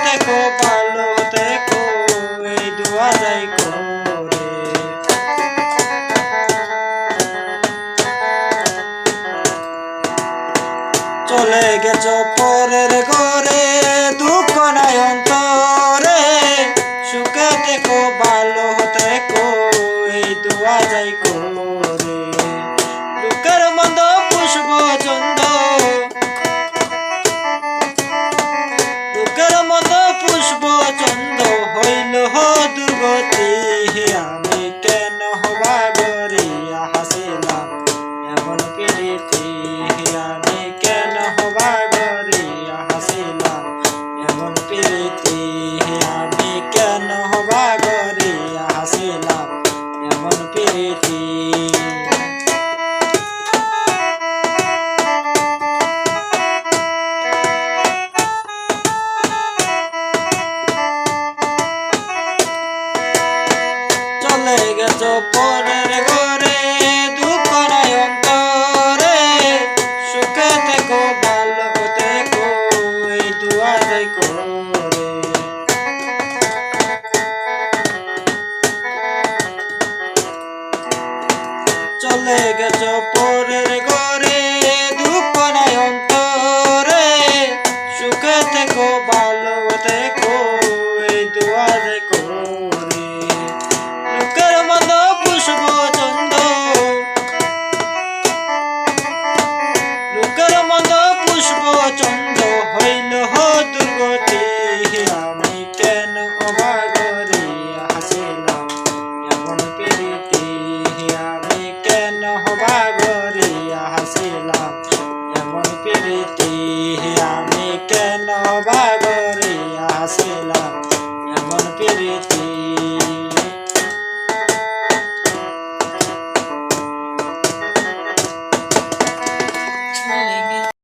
থেকো ভালো থেকো এই দোয়া যাই করে। চলে গেছো পরের ঘরে দুঃখ নাই অন্তরে, সুখে থেকো ভালো থেকো এই দোয়া যাই করে। লোকের মন্দ পুষ্প চন্দ, লোকের মন্দ পুষ্প চন্দ হইল দুর্গতি, আমি কেন হবা গরিয়া হাসিলাম এমন প্রীতি, আমি কেন হবা গরিয়া হাসিলাম এমন প্রীতি, আমি কেন হবা গরিয়া হাসিলাম এমন প্রীতি। চলে গেছো পরের ঘরে দুঃখ নাই অন্তরে, সুখে থেকো ভালো থেকো এই দোয়া যাই করে। চলে গেছো পরের ঘরে দুঃখ নাই অন্তরে, সুখে থেকো ভালো থেকো এই দোয়া যাই করে। লোকের মন্দ পুষ্প চন্দ, লোকের মন্দ পুষ্প চন্দ হইল দুর্গতি, আমি কেন হবা গরিয়া হাসিলাম এমন প্রীতি, আমি কেন হবা গরিয়া হাসিলাম এমন প্রীতি, আমি কেন হবা